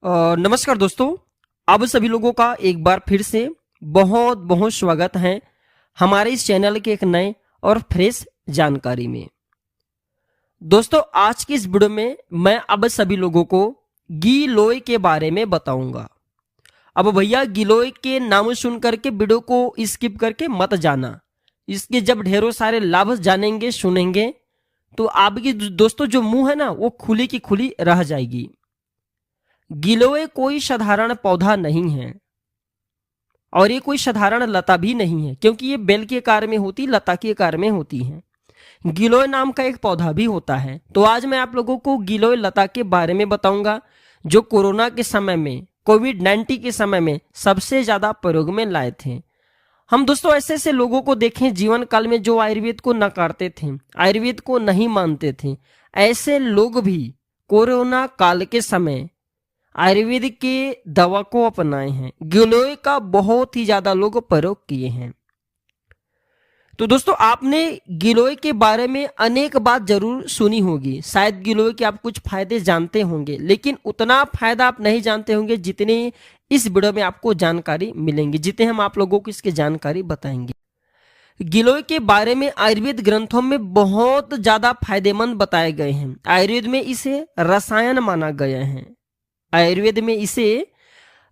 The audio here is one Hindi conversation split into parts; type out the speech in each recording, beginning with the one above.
नमस्कार दोस्तों। आप सभी लोगों का एक बार फिर से बहुत बहुत स्वागत है हमारे इस चैनल के एक नए और फ्रेश जानकारी में। दोस्तों, आज की इस वीडियो में मैं अब सभी लोगों को गिलोय के बारे में बताऊंगा। अब भैया, गिलोय के नाम सुन करके वीडियो को स्किप करके मत जाना। इसके जब ढेरों सारे लाभ जानेंगे सुनेंगे तो आपकी दोस्तों जो मुंह है ना वो खुली की खुली रह जाएगी। गिलोय कोई साधारण पौधा नहीं है और ये कोई साधारण लता भी नहीं है, क्योंकि ये बेल के आकार में होती, लता के आकार में होती है। गिलोय नाम का एक पौधा भी होता है। तो आज मैं आप लोगों को गिलोय लता के बारे में बताऊंगा, जो कोरोना के समय में, कोविड-19 के समय में सबसे ज्यादा प्रयोग में लाए थे। हम दोस्तों ऐसे ऐसे लोगों को देखें जीवन काल में जो आयुर्वेद को नकारते थे, आयुर्वेद को नहीं मानते थे। ऐसे लोग भी कोरोना काल के समय आयुर्वेद के दवा को अपनाए हैं। गिलोय का बहुत ही ज्यादा लोग प्रयोग किए हैं। तो दोस्तों, आपने गिलोय के बारे में अनेक बात जरूर सुनी होगी। शायद गिलोय के आप कुछ फायदे जानते होंगे, लेकिन उतना फायदा आप नहीं जानते होंगे जितने इस वीडियो में आपको जानकारी मिलेंगी, जितने हम आप लोगों को इसकी जानकारी बताएंगे। गिलोय के बारे में आयुर्वेद ग्रंथों में बहुत ज्यादा फायदेमंद बताए गए हैं। आयुर्वेद में इसे रसायन माना गया है। आयुर्वेद में इसे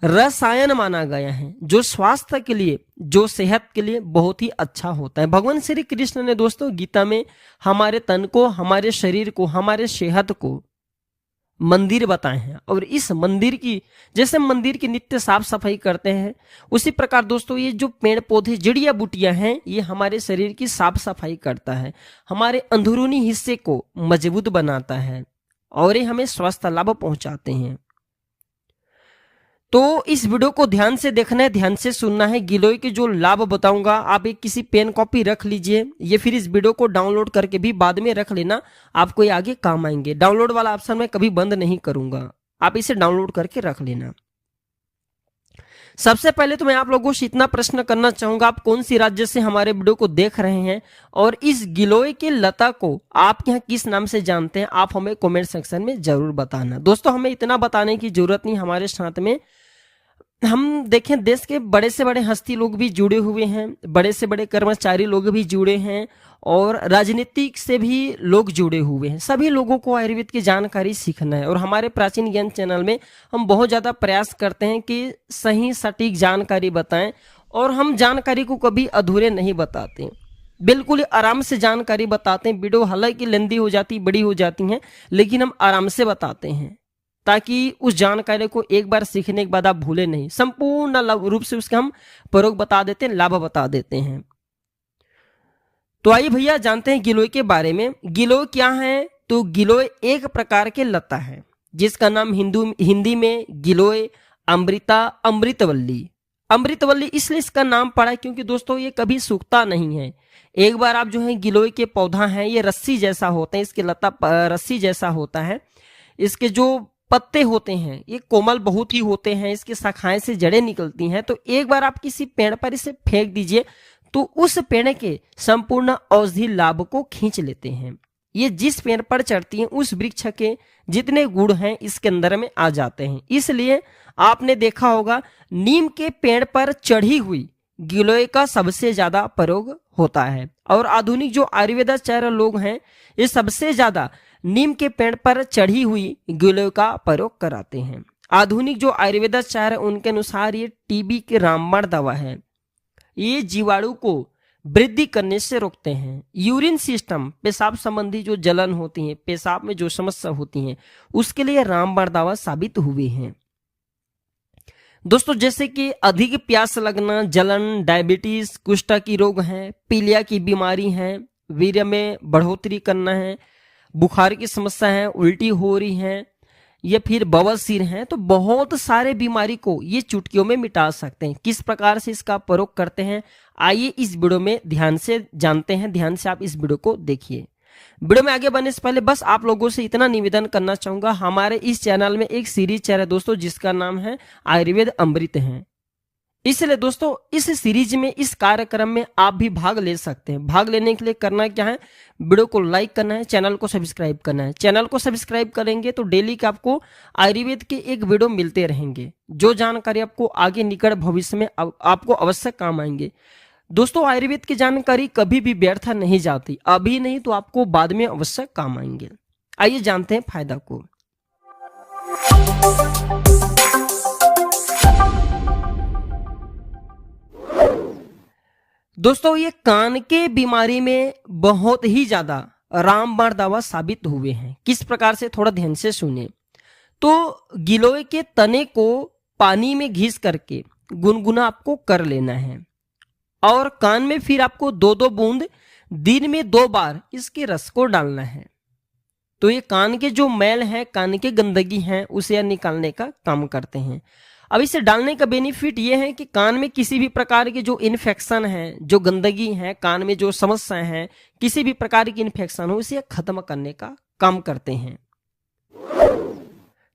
रसायन माना गया है, जो स्वास्थ्य के लिए, जो सेहत के लिए बहुत ही अच्छा होता है। भगवान श्री कृष्ण ने दोस्तों गीता में हमारे तन को, हमारे शरीर को, हमारे सेहत को मंदिर बताए हैं। और इस मंदिर की, जैसे मंदिर की नित्य साफ सफाई करते हैं, उसी प्रकार दोस्तों ये जो पेड़ पौधे जड़ियां बूटियां हैं, ये हमारे शरीर की साफ सफाई करता है, हमारे अंदरूनी हिस्से को मजबूत बनाता है और ये हमें स्वास्थ्य लाभ पहुंचाते हैं। तो इस वीडियो को ध्यान से देखना है, ध्यान से सुनना है। गिलोय के जो लाभ बताऊंगा, आप एक किसी पेन कॉपी रख लीजिए, ये फिर इस वीडियो को डाउनलोड करके भी बाद में रख लेना, आपको ये आगे काम आएंगे। डाउनलोड वाला ऑप्शन मैं कभी बंद नहीं करूंगा, आप इसे डाउनलोड करके रख लेना। सबसे पहले तो मैं आप लोगों से इतना प्रश्न करना चाहूंगा, आप कौन सी राज्य से हमारे वीडियो को देख रहे हैं और इस गिलोय के लता को आप यहाँ किस नाम से जानते हैं, आप हमें कमेंट सेक्शन में जरूर बताना। दोस्तों, हमें इतना बताने की जरूरत नहीं, हमारे साथ में हम देखें देश के बड़े से बड़े हस्ती लोग भी जुड़े हुए हैं, बड़े से बड़े कर्मचारी लोग भी जुड़े हैं और राजनीतिक से भी लोग जुड़े हुए हैं। सभी लोगों को आयुर्वेद की जानकारी सीखना है और हमारे प्राचीन ज्ञान चैनल में हम बहुत ज़्यादा प्रयास करते हैं कि सही सटीक जानकारी बताएं और हम जानकारी को कभी अधूरे नहीं बताते, बिल्कुल आराम से जानकारी बताते हैं। वीडियो हालांकि लेंदी हो जाती, बड़ी हो जाती हैं, लेकिन हम आराम से बताते हैं ताकि उस जानकारी को एक बार सीखने के बाद आप भूले नहीं। संपूर्ण रूप से उसके हम प्रयोग बता देते हैं, लाभ बता देते हैं। तो आइए भैया जानते हैं गिलोय के बारे में। गिलोय क्या है? तो गिलोय एक प्रकार के लता है जिसका नाम हिंदी में गिलोय, अमृता, अमृतवल्ली। अमृतवल्ली इसलिए इसका नाम पड़ा क्योंकि दोस्तों ये कभी सूखता नहीं है। एक बार आप जो है गिलोय के पौधा है, ये रस्सी जैसा होता है, इसके लता रस्सी जैसा होता है। इसके जो पत्ते होते हैं ये कोमल बहुत ही होते हैं, इसकी शाखाएं से जड़ें निकलती हैं। तो एक बार आप किसी पेड़ पर इसे फेंक दीजिए तो उस पेड़ के संपूर्ण औषधि लाभ को खींच लेते हैं। ये जिस पेड़ पर चढ़ती हैं उस वृक्ष के जितने गुण हैं इसके अंदर में आ जाते हैं। इसलिए आपने देखा होगा नीम के पेड़ पर चढ़ी हुई गिलोय का सबसे ज्यादा प्रयोग होता है और आधुनिक जो आयुर्वेदाचार्य लोग हैं ये सबसे ज्यादा नीम के पेड़ पर चढ़ी हुई गिलोय का प्रयोग कराते हैं। आधुनिक जो आयुर्वेदाचार्य उनके अनुसार ये टीबी की रामबाण दवा है। ये जीवाणु को वृद्धि करने से रोकते हैं। यूरिन सिस्टम, पेशाब संबंधी जो जलन होती है, पेशाब में जो समस्या होती है, उसके लिए रामबाण दवा साबित हुए हैं। दोस्तों, जैसे कि अधिक प्यास लगना, जलन, डायबिटीज, कुष्ठ की रोग है, पीलिया की बीमारी है, वीर्य में बढ़ोतरी करना है, बुखार की समस्या है, उल्टी हो रही है या फिर बवासीर है, तो बहुत सारे बीमारी को ये चुटकियों में मिटा सकते हैं। किस प्रकार से इसका प्रयोग करते हैं आइए इस वीडियो में ध्यान से जानते हैं। ध्यान से आप इस वीडियो को देखिए। वीडियो में आगे बढ़ने से पहले बस आप लोगों से इतना निवेदन करना चाहूंगा, हमारे इस चैनल में एक सीरीज चल रहा है दोस्तों जिसका नाम है आयुर्वेद अमृत है। इसलिए दोस्तों इस सीरीज में, इस कार्यक्रम में आप भी भाग ले सकते हैं। भाग लेने के लिए करना क्या है, वीडियो को लाइक करना है, चैनल को सब्सक्राइब करना है। चैनल को सब्सक्राइब करेंगे तो डेली के आपको आयुर्वेद के एक वीडियो मिलते रहेंगे, जो जानकारी आपको आगे निकट भविष्य में आपको अवश्य काम आएंगे। दोस्तों आयुर्वेद की जानकारी कभी भी व्यर्थ नहीं जाती, अभी नहीं तो आपको बाद में अवश्य काम आएंगे। आइए जानते हैं फायदा को। दोस्तों ये कान के बीमारी में बहुत ही ज्यादा रामबाण दवा साबित हुए हैं। किस प्रकार से, थोड़ा ध्यान से सुनिए। तो गिलोय के तने को पानी में घिस करके गुनगुना आपको कर लेना है और कान में फिर आपको 2-2 बूंद दिन में 2 बार इसके रस को डालना है। तो ये कान के जो मैल है, कान के गंदगी है, उसे निकालने का काम करते हैं। अब इसे डालने का बेनिफिट ये है कि कान में किसी भी प्रकार के जो इन्फेक्शन है, जो गंदगी है, कान में जो समस्याएं हैं, किसी भी प्रकार की इन्फेक्शन हो, उसे खत्म करने का काम करते हैं।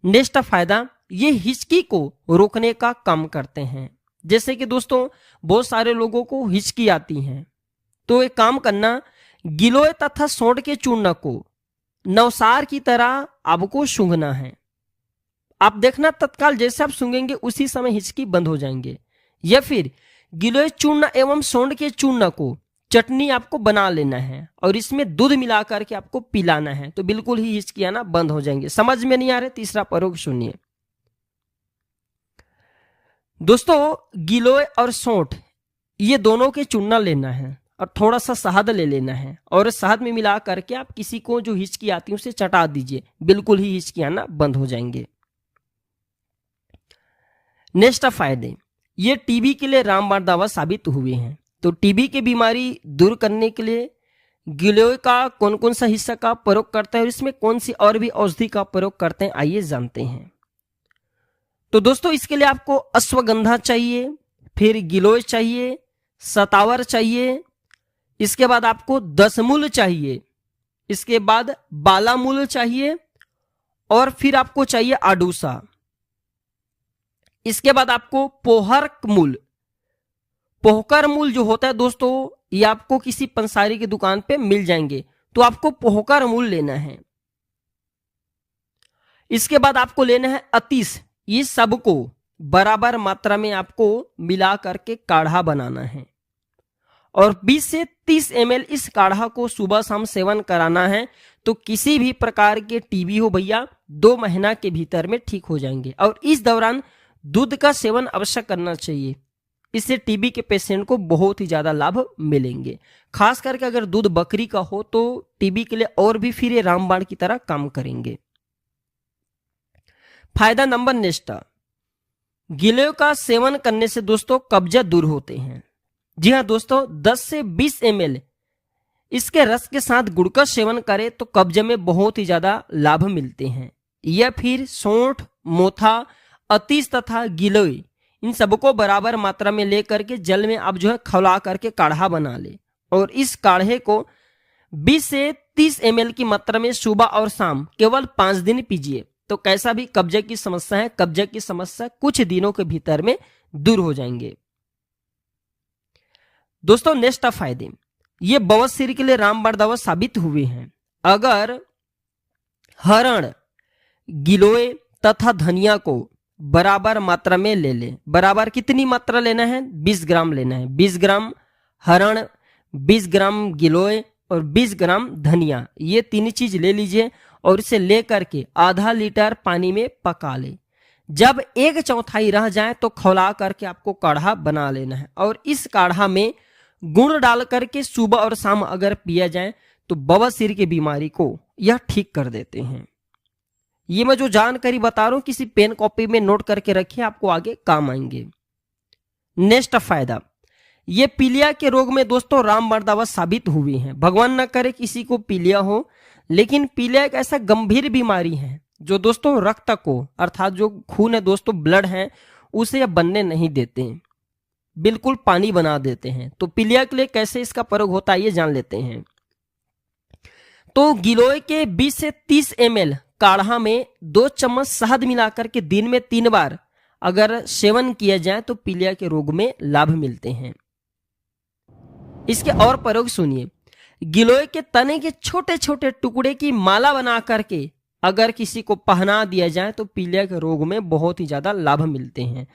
नेक्स्ट फायदा, ये हिचकी को रोकने का काम करते हैं। जैसे कि दोस्तों बहुत सारे लोगों को हिचकी आती है, तो एक काम करना, गिलोय तथा सोंठ के चूर्ण को नवसार की तरह आपको सूंघना है। आप देखना तत्काल जैसे आप सूंघेंगे उसी समय हिचकी बंद हो जाएंगे। या फिर गिलोय चूर्ण एवं सोंठ के चूर्ण को चटनी आपको बना लेना है और इसमें दूध मिला करके आपको पिलाना है, तो बिल्कुल ही हिचकी आना बंद हो जाएंगे। समझ में नहीं आ रहा, तीसरा प्रयोग सुनिए। दोस्तों गिलोय और सोंठ ये दोनों के चूर्ण लेना है और थोड़ा सा शहद ले लेना है और शहद में मिला करके आप किसी को जो हिचकी आती है उसे चटा दीजिए, बिल्कुल ही हिचकी आना बंद हो जाएंगे। नेक्स्ट फायदे, ये टीबी के लिए रामबाण दवा साबित हुए हैं। तो टीबी की बीमारी दूर करने के लिए गिलोय का कौन कौन सा हिस्सा का प्रयोग करते हैं और इसमें कौन सी और भी औषधि का प्रयोग करते हैं, आइए जानते हैं। तो दोस्तों इसके लिए आपको अश्वगंधा चाहिए, फिर गिलोय चाहिए, सतावर चाहिए, इसके बाद आपको दशमूल चाहिए, इसके बाद बालामूल चाहिए और फिर आपको चाहिए आडूसा। इसके बाद आपको पोहकर मूल जो होता है दोस्तों, ये आपको किसी पंसारी की दुकान पे मिल जाएंगे, तो आपको पोहकर मूल लेना है। इसके बाद आपको लेना है अतीस। ये सबको बराबर मात्रा में आपको मिला करके काढ़ा बनाना है और 20 से 30 ml इस काढ़ा को सुबह शाम सेवन कराना है। तो किसी भी प्रकार के टीबी हो भैया 2 महीना के भीतर में ठीक हो जाएंगे। और इस दौरान दूध का सेवन अवश्य करना चाहिए, इससे टीबी के पेशेंट को बहुत ही ज्यादा लाभ मिलेंगे। खास करके अगर दूध बकरी का हो तो टीबी के लिए और भी फिर ये रामबाण की तरह काम करेंगे। फायदा नंबर नेक्स्ट, गिलोय का सेवन करने से दोस्तों कब्जा दूर होते हैं। जी हाँ दोस्तों, 10 से 20 ml इसके रस के साथ गुड़ का सेवन करें तो कब्जे में बहुत ही ज्यादा लाभ मिलते हैं। या फिर सोंठ, मोथा, अतीस तथा गिलोय इन सबको बराबर मात्रा में लेकर के जल में आप जो है खौला करके काढ़ा बना ले और इस काढ़े को 20 से 30 ml की मात्रा में सुबह और शाम केवल 5 दिन पीजिए। तो कैसा भी कब्जे की समस्या है, कब्जे की समस्या कुछ दिनों के भीतर में दूर हो जाएंगे। दोस्तों नेक्स्ट फायदे, ये बवासीर के लिए रामबाण दवा साबित हुए हैं। अगर हरण, गिलोय तथा धनिया को बराबर मात्रा में ले ले, बराबर कितनी मात्रा लेना है, 20 ग्राम लेना है। 20 ग्राम हरण, 20 ग्राम गिलोय और 20 ग्राम धनिया, ये 3 चीज ले लीजिए और इसे लेकर के आधा लीटर पानी में पका ले। जब 1/4 रह जाए तो खौला करके आपको काढ़ा बना लेना है और इस काढ़ा में गुड़ डाल करके सुबह और शाम अगर पिया जाए तो बवासीर की बीमारी को यह ठीक कर देते हैं। ये मैं जो जानकारी बता रहा हूं किसी पेन कॉपी में नोट करके रखिए, आपको आगे काम आएंगे। नेक्स्ट फायदा, ये पीलिया के रोग में दोस्तों रामबाण दवा साबित हुई है। भगवान न करे किसी को पीलिया हो, लेकिन पीलिया एक ऐसा गंभीर बीमारी है जो दोस्तों रक्त को, अर्थात जो खून है दोस्तों, ब्लड है, उसे यह बनने नहीं देते हैं, बिल्कुल पानी बना देते हैं। तो पीलिया के लिए कैसे इसका प्रयोग होता है ये जान लेते हैं। तो गिलोय के 20 से 30 ml काढ़ा में 2 चम्मच शहद मिलाकर के दिन में 3 बार अगर सेवन किया जाए तो पीलिया के रोग में लाभ मिलते हैं। इसके और प्रयोग सुनिए। गिलोय के तने के छोटे छोटे टुकड़े की माला बना करके अगर किसी को पहना दिया जाए तो पीलिया के रोग में बहुत ही ज्यादा लाभ मिलते हैं।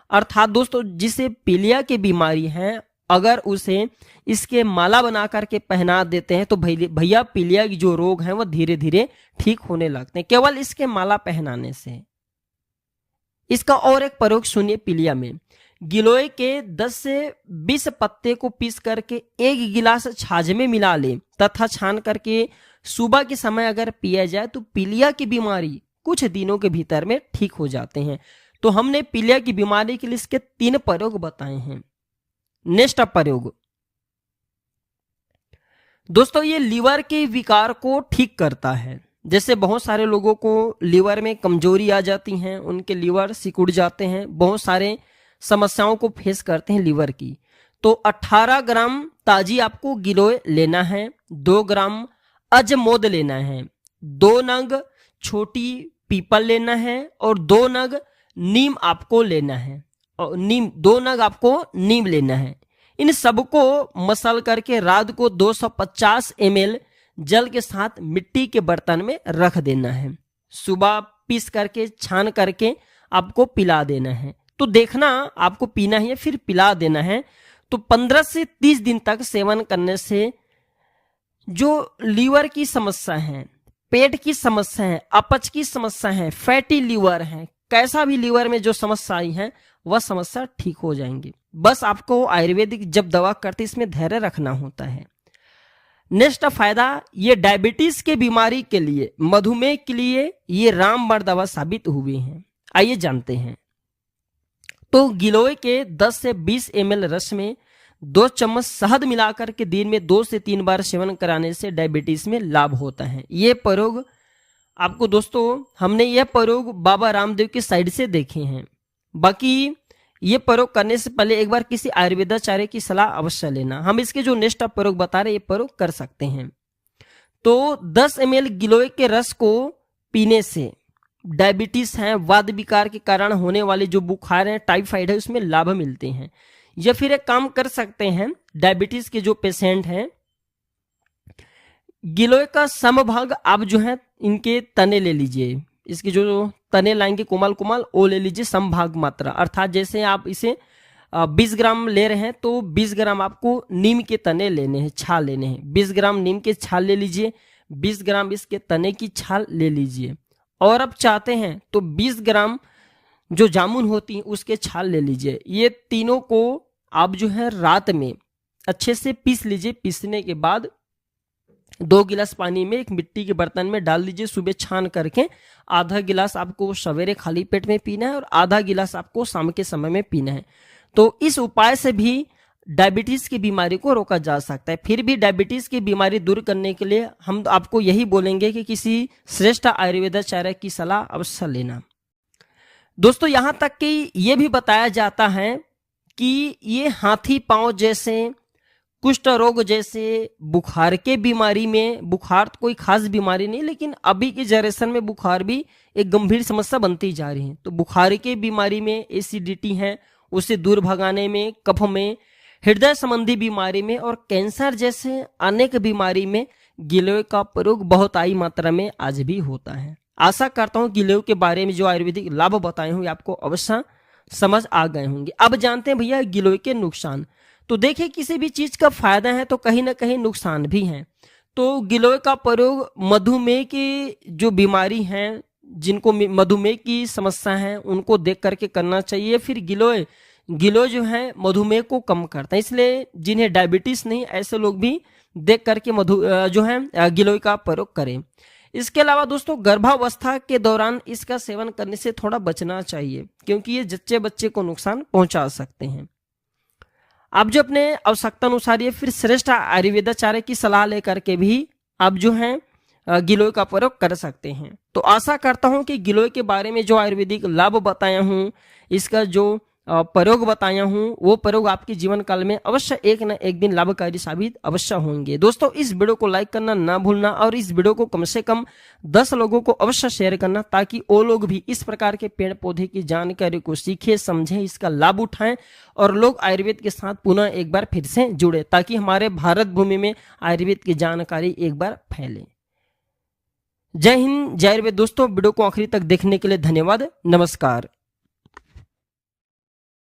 अर्थात दोस्तों, जिसे पीलिया की बीमारी है, अगर उसे इसके माला बना करके पहना देते हैं तो भैया पीलिया की जो रोग है वह धीरे धीरे ठीक होने लगते हैं केवल इसके माला पहनाने से। इसका और एक प्रयोग सुनिए पीलिया में। गिलोय के 10 से 20 पत्ते को पीस करके 1 गिलास छाछ में मिला ले तथा छान करके सुबह के समय अगर पिया जाए तो पीलिया की बीमारी कुछ दिनों के भीतर में ठीक हो जाते हैं। तो हमने पीलिया की बीमारी के लिए इसके 3 प्रयोग बताए हैं। नेक्स्ट प्रयोग दोस्तों, ये लीवर के विकार को ठीक करता है। जैसे बहुत सारे लोगों को लीवर में कमजोरी आ जाती है, उनके लीवर सिकुड़ जाते हैं, बहुत सारे समस्याओं को फेस करते हैं लीवर की। तो 18 ग्राम ताजी आपको गिलोय लेना है, 2 ग्राम अजमोद लेना है, 2 नग छोटी पीपल लेना है और 2 नग नीम आपको लेना है, और 2 नग आपको नीम लेना है। इन सबको मसल करके रात को 250 ml जल के साथ मिट्टी के बर्तन में रख देना है। सुबह पीस करके छान करके आपको पिला देना है। तो देखना आपको पीना है फिर पिला देना है। तो 15 से 30 दिन तक सेवन करने से जो लीवर की समस्या है, पेट की समस्या है, अपच की समस्या है, फैटी लीवर है, कैसा भी लीवर में जो समस्या आई है वह समस्या ठीक हो जाएंगी। बस आपको आयुर्वेदिक जब दवा करते इसमें धैर्य रखना होता है। नेक्स्ट फायदा, ये डायबिटीज के बीमारी के लिए, मधुमेह के लिए ये रामबाण दवा साबित हुई है। आइए जानते हैं। तो गिलोय के 10 से 20 ml रस में 2 चम्मच शहद मिलाकर के दिन में 2 से 3 बार सेवन कराने से डायबिटीज में लाभ होता है। ये प्रयोग आपको दोस्तों, हमने यह प्रयोग बाबा रामदेव की साइड से देखे हैं। बाकी ये प्रयोग करने से पहले एक बार किसी आयुर्वेदाचार्य की सलाह अवश्य लेना। हम इसके जो नेक्स्ट प्रयोग बता रहे ये प्रयोग कर सकते हैं। तो 10 ml गिलोय के रस को पीने से डायबिटीज है, वात विकार के कारण होने वाले जो बुखार है, टाइफाइड है, उसमें लाभ मिलते हैं। या फिर एक काम कर सकते हैं, डायबिटीज के जो पेशेंट हैं, गिलोय का समभाग आप जो है इनके तने ले लीजिए, इसके जो तने लाएंगे कोमल कोमल वो ले लीजिए समभाग मात्रा। अर्थात जैसे आप इसे 20 ग्राम ले रहे हैं तो 20 ग्राम आपको नीम के तने लेने हैं, छाल लेने हैं। 20 ग्राम नीम के छाल ले लीजिए, 20 ग्राम इसके तने की छाल ले लीजिए। और अब चाहते हैं तो 20 ग्राम जो जामुन होती है उसके छाल ले लीजिए। ये तीनों को आप जो है रात में अच्छे से पीस लीजिए। पीसने के बाद 2 गिलास पानी में एक मिट्टी के बर्तन में डाल दीजिए। सुबह छान करके आधा गिलास आपको सवेरे खाली पेट में पीना है और आधा गिलास आपको शाम के समय में पीना है। तो इस उपाय से भी डायबिटीज की बीमारी को रोका जा सकता है। फिर भी डायबिटीज की बीमारी दूर करने के लिए हम आपको यही बोलेंगे कि किसी श्रेष्ठ आयुर्वेदाचार्य की सलाह अवश्य लेना। दोस्तों, यहां तक कि ये भी बताया जाता है कि ये हाथी पांव जैसे, कुष्ठ रोग जैसे, बुखार के बीमारी में, बुखार तो कोई खास बीमारी नहीं लेकिन अभी की जनरेशन में बुखार भी एक गंभीर समस्या बनती जा रही है। तो बुखार के बीमारी में, एसिडिटी है उसे दूर भगाने में, कफ में, हृदय संबंधी बीमारी में और कैंसर जैसे अनेक बीमारी में गिलोय का प्रयोग बहुत आई मात्रा में आज भी होता है। आशा करता हूं गिलोय के बारे में जो आयुर्वेदिक लाभ बताए होंगे आपको अवश्य समझ आ गए होंगे। अब जानते हैं भैया गिलोय के नुकसान। तो देखिए, किसी भी चीज का फायदा है तो कहीं ना कहीं नुकसान भी है। तो गिलोय का प्रयोग मधुमेह की जो बीमारी है, जिनको मधुमेह की समस्या है उनको देख करके करना चाहिए। फिर गिलोय जो है मधुमेह को कम करता है, इसलिए जिन्हें डायबिटीज नहीं ऐसे लोग भी देख करके जो है गिलोय का प्रयोग करें। इसके अलावा दोस्तों, गर्भावस्था के दौरान इसका सेवन करने से थोड़ा बचना चाहिए क्योंकि ये जच्चे बच्चे को नुकसान पहुंचा सकते हैं। आप जो अपने आवश्यकता अनुसार ये फिर श्रेष्ठ आयुर्वेदाचार्य की सलाह लेकर के भी आप जो है गिलोय का प्रयोग कर सकते हैं। तो आशा करता हूं कि गिलोय के बारे में जो आयुर्वेदिक लाभ बताया हूं, इसका जो प्रयोग बताया हूँ वो प्रयोग आपके जीवन काल में अवश्य एक न एक दिन लाभकारी साबित अवश्य होंगे। दोस्तों इस वीडियो को लाइक करना ना भूलना और इस वीडियो को कम से कम 10 लोगों को अवश्य शेयर करना, ताकि वो लोग भी इस प्रकार के पेड़ पौधे की जानकारी को सीखे, समझे, इसका लाभ उठाएं और लोग आयुर्वेद के साथ पुनः एक बार फिर से जुड़े, ताकि हमारे भारत भूमि में आयुर्वेद की जानकारी एक बार फैले। जय हिंद, जय आयुर्वेद। दोस्तों वीडियो को आखिरी तक देखने के लिए धन्यवाद। नमस्कार।